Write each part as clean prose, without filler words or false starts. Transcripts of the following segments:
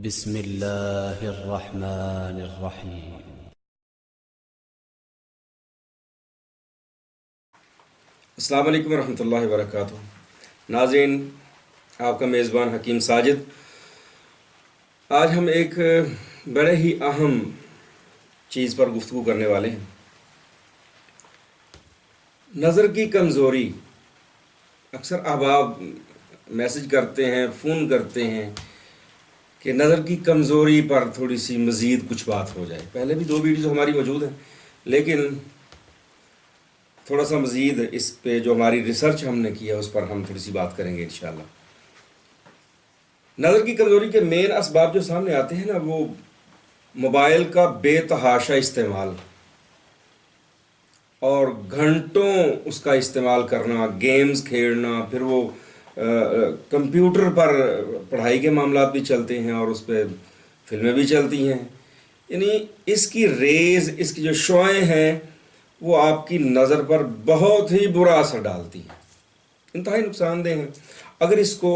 بسم اللہ الرحمن الرحیم۔ السلام علیکم ورحمۃ اللہ وبرکاتہ۔ ناظرین، آپ کا میزبان حکیم ساجد۔ آج ہم ایک بڑے ہی اہم چیز پر گفتگو کرنے والے ہیں، نظر کی کمزوری۔ اکثر احباب میسج کرتے ہیں، فون کرتے ہیں کہ نظر کی کمزوری پر تھوڑی سی مزید کچھ بات ہو جائے۔ پہلے بھی 2 ویڈیوز ہماری موجود ہیں، لیکن تھوڑا سا مزید اس پہ جو ہماری ریسرچ ہم نے کیا اس پر ہم تھوڑی سی بات کریں گے انشاءاللہ۔ نظر کی کمزوری کے مین اسباب جو سامنے آتے ہیں نا، وہ موبائل کا بے تحاشا استعمال اور گھنٹوں اس کا استعمال کرنا، گیمز کھیلنا، پھر وہ کمپیوٹر پر پڑھائی کے معاملات بھی چلتے ہیں اور اس پہ فلمیں بھی چلتی ہیں۔ یعنی اس کی ریز، اس کی جو شعاعیں ہیں، وہ آپ کی نظر پر بہت ہی برا اثر ڈالتی ہیں، انتہائی نقصان دہ ہیں۔ اگر اس کو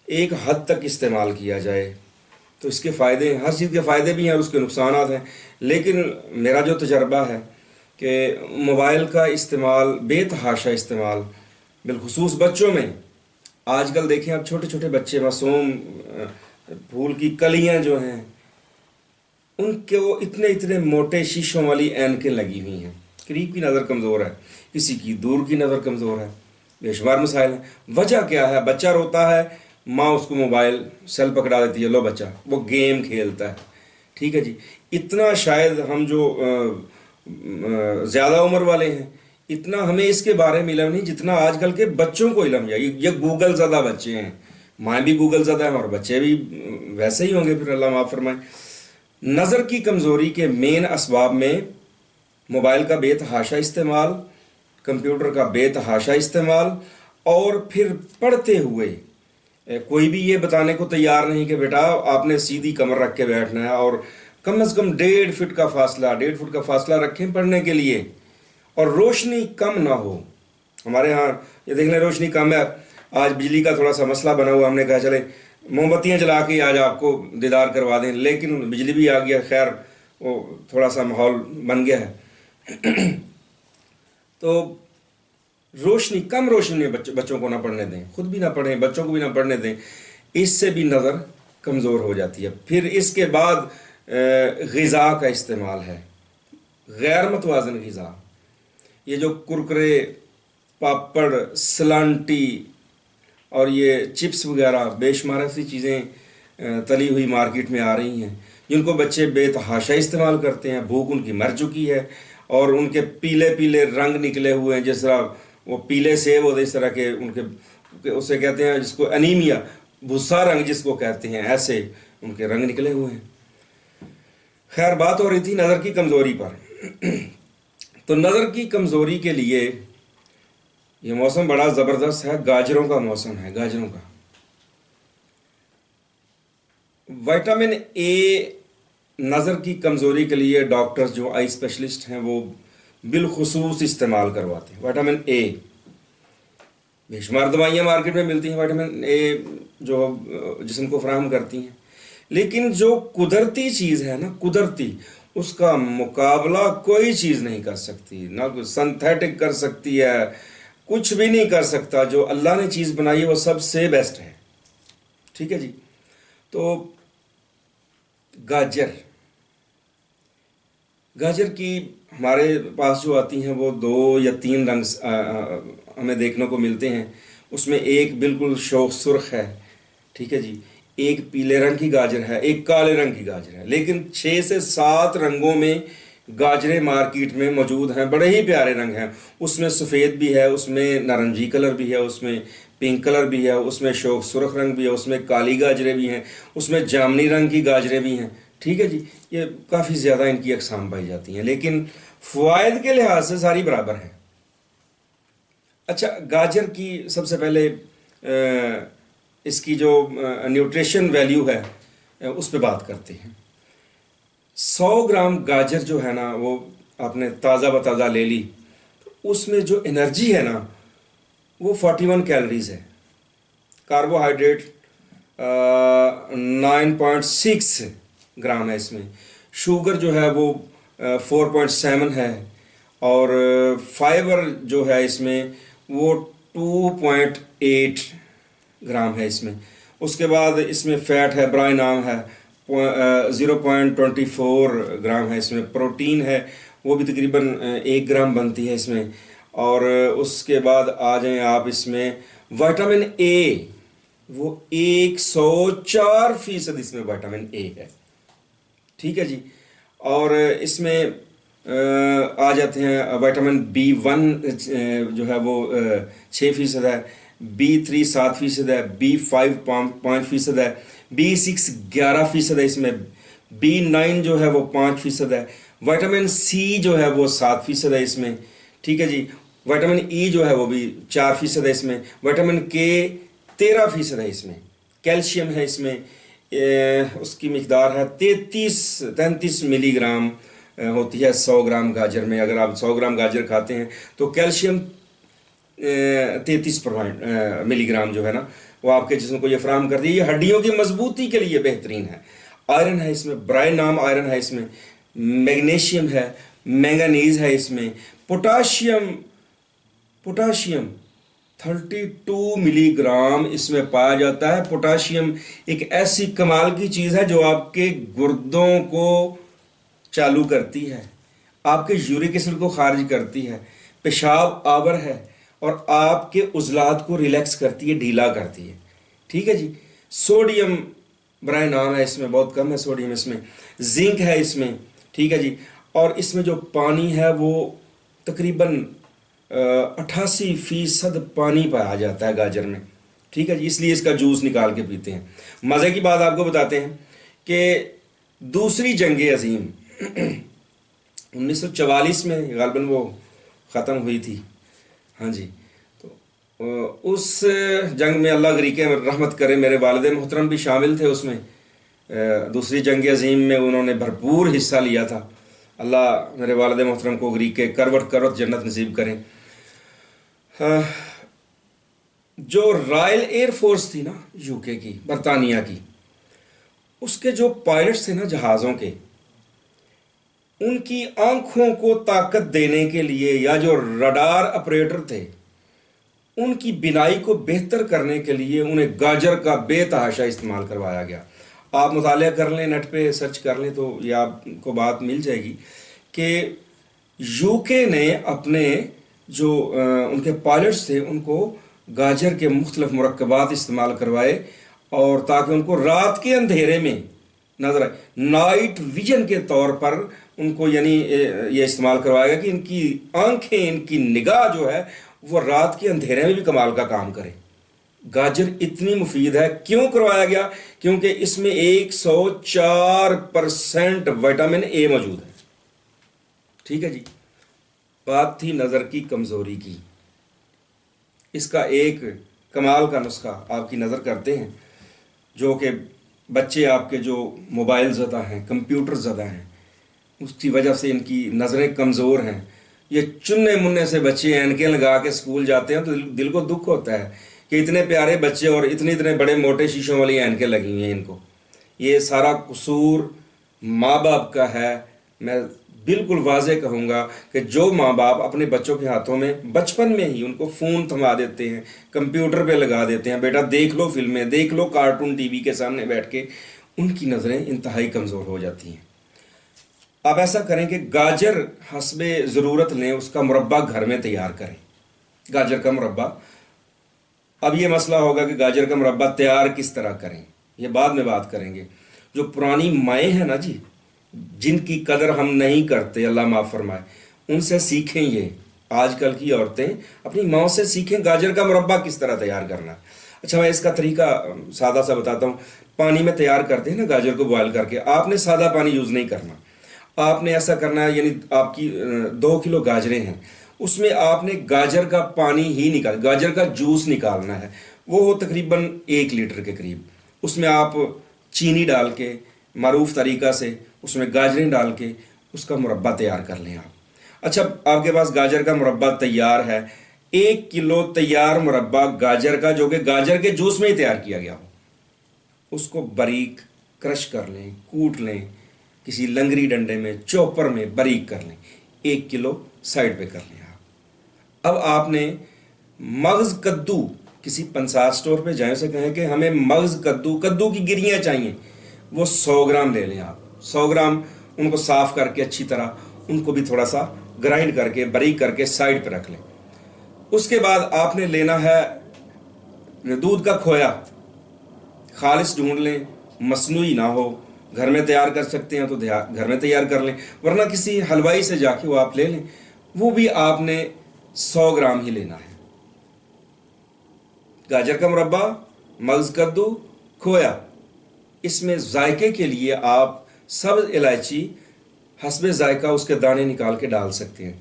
ایک حد تک استعمال کیا جائے تو اس کے فائدے ہیں، ہر چیز کے فائدے بھی ہیں اور اس کے نقصانات ہیں، لیکن میرا جو تجربہ ہے کہ موبائل کا استعمال، بے تحاشا استعمال، بالخصوص بچوں میں، آج کل دیکھیں اب چھوٹے چھوٹے بچے، معصوم پھول کی کلیاں جو ہیں، ان کے وہ اتنے موٹے شیشوں والی اینکیں لگی ہوئی ہیں۔ قریب کی نظر کمزور ہے، کسی کی دور کی نظر کمزور ہے، بے شمار مسائل ہیں۔ وجہ کیا ہے؟ بچہ روتا ہے، ماں اس کو موبائل سیل پکڑا دیتی ہے، لو بچہ، وہ گیم کھیلتا ہے۔ ٹھیک ہے جی، اتنا شاید ہم جو زیادہ عمر والے ہیں، اتنا ہمیں اس کے بارے میں علم نہیں جتنا آج کل کے بچوں کو علم ہے۔ یہ گوگل زدہ بچے ہیں، ماں بھی گوگل زدہ ہیں اور بچے بھی ویسے ہی ہوں گے، پھر اللہ معاف فرمائے۔ نظر کی کمزوری کے مین اسباب میں موبائل کا بے تحاشا استعمال، کمپیوٹر کا بے تحاشا استعمال، اور پھر پڑھتے ہوئے کوئی بھی یہ بتانے کو تیار نہیں کہ بیٹا آپ نے سیدھی کمر رکھ کے بیٹھنا ہے، اور کم از کم 1.5 فٹ کا فاصلہ رکھیں پڑھنے کے لیے، اور روشنی کم نہ ہو۔ ہمارے ہاں یہ دیکھ لیں روشنی کم ہے، آج بجلی کا تھوڑا سا مسئلہ بنا ہوا، ہم نے کہا چلے موم بتیاں جلا کے آج آپ کو دیدار کروا دیں، لیکن بجلی بھی آ گیا، خیر وہ تھوڑا سا ماحول بن گیا ہے۔ تو کم روشنی میں بچوں کو نہ پڑھنے دیں، خود بھی نہ پڑھیں، بچوں کو بھی نہ پڑھنے دیں، اس سے بھی نظر کمزور ہو جاتی ہے۔ پھر اس کے بعد غذا کا استعمال ہے، غیر متوازن غذا، یہ جو کرکرے، پاپڑ، سلانٹی اور یہ چپس وغیرہ، بے شمار ایسی چیزیں تلی ہوئی مارکیٹ میں آ رہی ہیں، جن کو بچے بے تحاشا استعمال کرتے ہیں۔ بھوک ان کی مر چکی ہے، اور ان کے پیلے پیلے رنگ نکلے ہوئے ہیں، جس طرح وہ پیلے سیب ہوتے، اس طرح کے ان کے اسے کہتے ہیں جس کو انیمیا، بھسا رنگ جس کو کہتے ہیں، ایسے ان کے رنگ نکلے ہوئے ہیں۔ خیر، بات ہو رہی تھی نظر کی کمزوری پر۔ تو نظر کی کمزوری کے لیے یہ موسم بڑا زبردست ہے، گاجروں کا موسم ہے، گاجروں کا۔ وٹامن اے نظر کی کمزوری کے لیے ڈاکٹرز جو آئی اسپیشلسٹ ہیں وہ بالخصوص استعمال کرواتے ہیں۔ وٹامن اے، بے شمار دوائیاں مارکیٹ میں ملتی ہیں وٹامن اے جو جسم کو فراہم کرتی ہیں، لیکن جو قدرتی چیز ہے نا، قدرتی، اس کا مقابلہ کوئی چیز نہیں کر سکتی، نہ کوئی سنتھیٹک کر سکتی ہے، کچھ بھی نہیں کر سکتا۔ جو اللہ نے چیز بنائی ہے وہ سب سے بیسٹ ہے۔ ٹھیک ہے جی، تو گاجر کی ہمارے پاس جو آتی ہیں وہ 2 یا 3 رنگ ہمیں دیکھنے کو ملتے ہیں۔ اس میں ایک بالکل شوخ سرخ ہے، ٹھیک ہے جی، ایک پیلے رنگ کی گاجر ہے، ایک کالے رنگ کی گاجر ہے، لیکن 6 سے 7 رنگوں میں گاجریں مارکیٹ میں موجود ہیں، بڑے ہی پیارے رنگ ہیں۔ اس میں سفید بھی ہے، اس میں نارنجی کلر بھی ہے، اس میں پنک کلر بھی ہے، اس میں شوخ سرخ رنگ بھی ہے، اس میں کالی گاجریں بھی ہیں، اس میں جامنی رنگ کی گاجریں بھی ہیں۔ ٹھیک ہے جی، یہ کافی زیادہ ان کی اقسام پائی جاتی ہیں، لیکن فوائد کے لحاظ سے ساری برابر ہیں۔ اچھا، گاجر کی سب سے پہلے اس کی جو نیوٹریشن ویلیو ہے اس پہ بات کرتے ہیں۔ 100 گرام گاجر جو ہے نا، وہ آپ نے تازہ بتازہ لے لی، تو اس میں جو انرجی ہے نا وہ 41 کیلریز ہے۔ کاربوہائیڈریٹ 9.6 گرام ہے اس میں. شوگر جو ہے وہ 4.7 ہے، اور فائبر جو ہے اس میں وہ 2.8 گرام ہے اس میں. اس کے بعد اس میں فیٹ ہے، برائے نام ہے 0.24 گرام ہے اس میں. پروٹین ہے وہ بھی تقریباً 1 گرام بنتی ہے اس میں. اور اس کے بعد آ جائیں آپ اس میں وائٹامن اے، وہ 104% اس میں وائٹامن اے ہے. ٹھیک ہے جی. اور اس میں آ جاتے ہیں وائٹامن B1 جو ہے وہ 6% ہے، B3 7% ہے، B5 5% ہے، B6 11% ہے اس میں، B9 جو ہے وہ 5% ہے، وائٹامن سی جو ہے وہ 7% ہے اس میں. ٹھیک ہے جی. وائٹامن ای جو ہے وہ بھی 4% ہے اس میں. وائٹامن کے 13% ہے اس میں. کیلشیم ہے اس میں، اس کی مقدار ہے 33 ملی گرام ہوتی ہے 100 گرام گاجر میں. اگر آپ 100 گرام گاجر کھاتے ہیں تو کیلشیم 33 ملی گرام جو ہے نا وہ آپ کے جسم کو یہ فراہم کر دی. یہ ہڈیوں کی مضبوطی کے لیے بہترین ہے. آئرن ہے اس میں، برائے نام آئرن ہے اس میں. میگنیشیم ہے، مینگنیز ہے اس میں. پوٹاشیم 32 ملی گرام اس میں پایا جاتا ہے. پوٹاشیم ایک ایسی کمال کی چیز ہے جو آپ کے گردوں کو چالو کرتی ہے، آپ کے یورک ایسڈ کو خارج کرتی ہے، پیشاب آور ہے، اور آپ کے عضلات کو ریلیکس کرتی ہے، ڈھیلا کرتی ہے. ٹھیک ہے جی. سوڈیم برائے نام ہے اس میں، بہت کم ہے سوڈیم اس میں. زنک ہے اس میں. ٹھیک ہے جی. اور اس میں جو پانی ہے وہ تقریباً 88% پانی پایا جاتا ہے گاجر میں. ٹھیک ہے جی. اس لیے اس کا جوس نکال کے پیتے ہیں. مزے کی بات آپ کو بتاتے ہیں کہ دوسری جنگ عظیم 1944 میں غالباً وہ ختم ہوئی تھی. ہاں جی. تو اس جنگ میں اللہ غریق رحمت کرے میرے والد محترم بھی شامل تھے اس میں. دوسری جنگ عظیم میں انہوں نے بھرپور حصہ لیا تھا. اللہ میرے والد محترم کو غریق کروٹ کروٹ جنت نصیب کریں. جو رائل ایئر فورس تھی نا یو کے کی، برطانیہ کی، اس کے جو پائلٹس تھے نا جہازوں کے، ان کی آنکھوں کو طاقت دینے کے لیے، یا جو رڈار آپریٹر تھے ان کی بینائی کو بہتر کرنے کے لیے انہیں گاجر کا بے تحاشا استعمال کروایا گیا. آپ مطالعہ کر لیں، نیٹ پہ سرچ کر لیں تو یہ آپ کو بات مل جائے گی کہ یو کے نے اپنے جو ان کے پائلٹس تھے ان کو گاجر کے مختلف مرکبات استعمال کروائے، اور تاکہ ان کو رات کے اندھیرے میں نظر آئے. نائٹ ویژن کے طور پر ان کو یعنی یہ استعمال کروایا گیا کہ ان کی آنکھیں، ان کی نگاہ جو ہے وہ رات کے اندھیرے میں بھی کمال کا کام کرے. گاجر اتنی مفید ہے. کیوں کروایا گیا؟ کیونکہ اس میں 104% وائٹامن اے موجود ہے. ٹھیک ہے جی. بات تھی نظر کی کمزوری کی. اس کا ایک کمال کا نسخہ آپ کی نظر کرتے ہیں. جو کہ بچے آپ کے جو موبائل زدہ ہیں، کمپیوٹر زدہ ہیں، اس کی وجہ سے ان کی نظریں کمزور ہیں. یہ چننے مننے سے بچے اینکیں لگا کے اسکول جاتے ہیں تو دل کو دکھ ہوتا ہے کہ اتنے پیارے بچے اور اتنے بڑے موٹے شیشوں والی اینکیں لگی ہوئی ہیں ان کو. یہ سارا قصور ماں باپ کا ہے. میں بالکل واضح کہوں گا کہ جو ماں باپ اپنے بچوں کے ہاتھوں میں بچپن میں ہی ان کو فون تھما دیتے ہیں، کمپیوٹر پہ لگا دیتے ہیں، بیٹا دیکھ لو فلمیں، دیکھ لو کارٹون ٹی وی کے سامنے بیٹھ کے، ان کی نظریں انتہائی کمزور ہو جاتی ہیں. آپ ایسا کریں کہ گاجر حسب ضرورت لیں، اس کا مربع گھر میں تیار کریں. گاجر کا مربع. اب یہ مسئلہ ہوگا کہ گاجر کا مربع تیار کس طرح کریں، یہ بعد میں بات کریں گے. جو پرانی مائیں ہیں نا جی، جن کی قدر ہم نہیں کرتے، اللہ معاف فرمائے، ان سے سیکھیں. یہ آج کل کی عورتیں اپنی ماں سے سیکھیں گاجر کا مربع کس طرح تیار کرنا. اچھا، میں اس کا طریقہ سادہ سا بتاتا ہوں. پانی میں تیار کرتے ہیں نا گاجر کو بوائل کر کے، آپ نے سادہ پانی یوز نہیں کرنا. آپ نے ایسا کرنا ہے، یعنی آپ کی 2 کلو گاجریں ہیں، اس میں آپ نے گاجر کا پانی ہی گاجر کا جوس نکالنا ہے. وہ تقریباً 1 لیٹر کے قریب. اس میں آپ چینی ڈال کے معروف طریقہ سے اس میں گاجریں ڈال کے اس کا مربع تیار کر لیں آپ. اچھا، آپ کے پاس گاجر کا مربع تیار ہے. 1 کلو تیار مربع گاجر کا، جو کہ گاجر کے جوس میں ہی تیار کیا گیا ہو. اس کو باریک کرش کر لیں، کوٹ لیں، کسی لنگری ڈنڈے میں چوپر میں باریک کر لیں، 1 کلو سائڈ پہ کر لیں آپ۔ اب آپ نے مغز کدو، کسی پنسار سٹور پہ جائیں، سے کہیں کہ ہمیں مغز کدو کی گریاں چاہیے، وہ 100 گرام لے لیں آپ۔ 100 گرام ان کو صاف کر کے اچھی طرح ان کو بھی تھوڑا سا گرائنڈ کر کے باریک کر کے سائڈ پہ رکھ لیں۔ اس کے بعد آپ نے لینا ہے دودھ کا کھویا، خالص ڈھونڈ لیں، مصنوعی نہ ہو، گھر میں تیار کر سکتے ہیں تو گھر میں تیار کر لیں، ورنہ کسی حلوائی سے جا کے وہ آپ لے لیں، وہ بھی آپ نے 100 گرام ہی لینا ہے۔ گاجر کا مربع، مغز کدو، کھویا، اس میں ذائقے کے لیے آپ سبز الائچی حسب ذائقہ اس کے دانے نکال کے ڈال سکتے ہیں،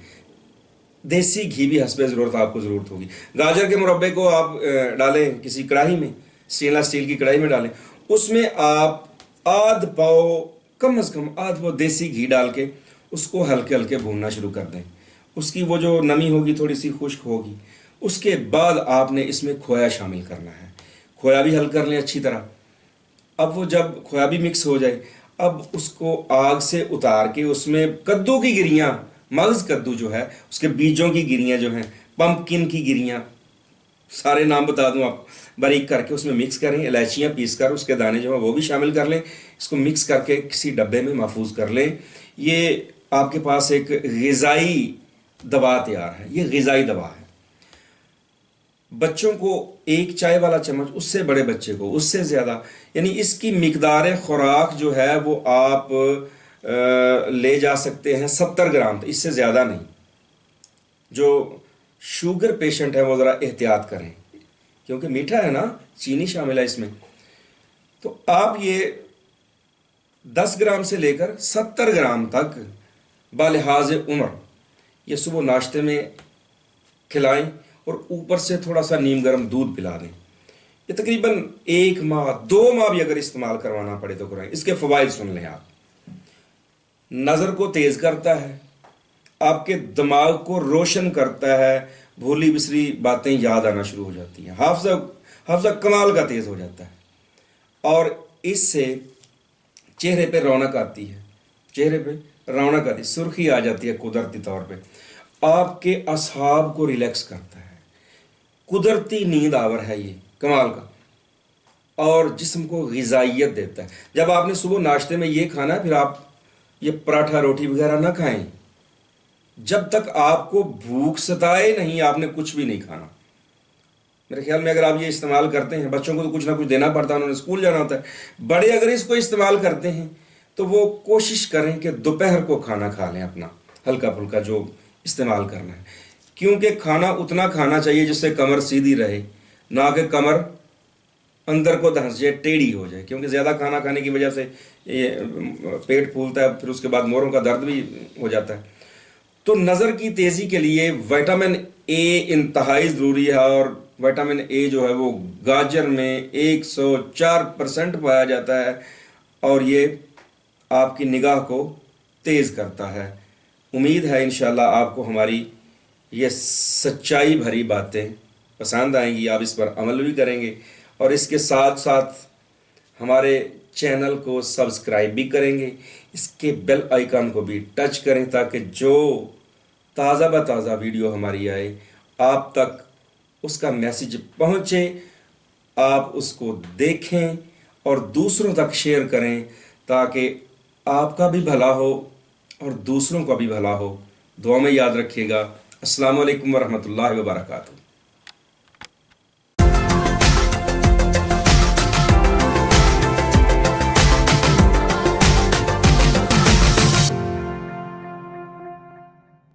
دیسی گھی بھی حسب ضرورت آپ کو ضرورت ہوگی۔ گاجر کے مربے کو آپ ڈالیں کسی کڑاہی میں، اسٹینلیس اسٹیل کی کڑاہی میں ڈالیں، اس میں آپ آدھ پاؤ، کم از کم آدھ پاؤ دیسی گھی ڈال کے اس کو ہلکے ہلکے بھوننا شروع کر دیں۔ اس کی وہ جو نمی ہوگی تھوڑی سی خشک ہوگی، اس کے بعد آپ نے اس میں کھویا شامل کرنا ہے، کھویا بھی حل کر لیں اچھی طرح۔ اب وہ جب کھویا بھی مکس ہو جائے، اب اس کو آگ سے اتار کے اس میں کدو کی گریاں، مغز کدو جو ہے اس کے بیجوں کی گریاں جو ہیں، پمپکن کی گریاں، سارے نام بتا دوں آپ، باریک کر کے اس میں مکس کریں، الائچیاں پیس کر اس کے دانے جو ہیں وہ بھی شامل کر لیں، اس کو مکس کر کے کسی ڈبے میں محفوظ کر لیں۔ یہ آپ کے پاس ایک غذائی دوا تیار ہے، یہ غذائی دوا ہے۔ بچوں کو 1 چائے والا چمچ، اس سے بڑے بچے کو اس سے زیادہ، یعنی اس کی مقدار خوراک جو ہے وہ آپ لے جا سکتے ہیں 70 گرام، اس سے زیادہ نہیں۔ جو شوگر پیشنٹ ہے وہ ذرا احتیاط کریں، کیونکہ میٹھا ہے نا، چینی شامل ہے اس میں، تو آپ یہ 10 گرام سے لے کر 70 گرام تک بالحاظ عمر یہ صبح ناشتے میں کھلائیں، اور اوپر سے تھوڑا سا نیم گرم دودھ پلا دیں۔ یہ تقریباً 1 ماہ 2 ماہ بھی اگر استعمال کروانا پڑے تو کرائیں۔ اس کے فوائد سن لیں آپ۔ نظر کو تیز کرتا ہے، آپ کے دماغ کو روشن کرتا ہے، بھولی بسری باتیں یاد آنا شروع ہو جاتی ہیں، حافظہ کمال کا تیز ہو جاتا ہے، اور اس سے چہرے پہ رونق آتی ہے، چہرے پہ رونق آتی ہے، سرخی آ جاتی ہے قدرتی طور پہ، آپ کے اعصاب کو ریلیکس کرتا ہے، قدرتی نیند آور ہے یہ کمال کا، اور جسم کو غذائیت دیتا ہے۔ جب آپ نے صبح ناشتے میں یہ کھانا ہے، پھر آپ یہ پراٹھا روٹی وغیرہ نہ کھائیں، جب تک آپ کو بھوک ستائے نہیں آپ نے کچھ بھی نہیں کھانا۔ میرے خیال میں اگر آپ یہ استعمال کرتے ہیں، بچوں کو تو کچھ نہ کچھ دینا پڑتا ہے، انہوں نے اسکول جانا ہوتا ہے، بڑے اگر اس کو استعمال کرتے ہیں تو وہ کوشش کریں کہ دوپہر کو کھانا کھا لیں اپنا ہلکا پھلکا جو استعمال کرنا ہے، کیونکہ کھانا اتنا کھانا چاہیے جس سے کمر سیدھی رہے، نہ کہ کمر اندر کو دھنس جائے، ٹیڑھی ہو جائے، کیونکہ زیادہ کھانا کھانے کی وجہ سے یہ پیٹ پھولتا ہے، پھر اس کے بعد موڑوں کا درد بھی ہو جاتا ہے۔ تو نظر کی تیزی کے لیے وٹامن اے انتہائی ضروری ہے، اور وٹامن اے جو ہے وہ گاجر میں 104% پایا جاتا ہے، اور یہ آپ کی نگاہ کو تیز کرتا ہے۔ امید ہے انشاءاللہ آپ کو ہماری یہ سچائی بھری باتیں پسند آئیں گی، آپ اس پر عمل بھی کریں گے، اور اس کے ساتھ ساتھ ہمارے چینل کو سبسکرائب بھی کریں گے، اس کے بیل آئیکن کو بھی ٹچ کریں تاکہ جو تازہ بتازہ ویڈیو ہماری آئے آپ تک اس کا میسج پہنچے، آپ اس کو دیکھیں اور دوسروں تک شیئر کریں تاکہ آپ کا بھی بھلا ہو اور دوسروں کا بھی بھلا ہو۔ دعا میں یاد رکھیے گا۔ السلام علیکم ورحمۃ اللہ وبرکاتہ۔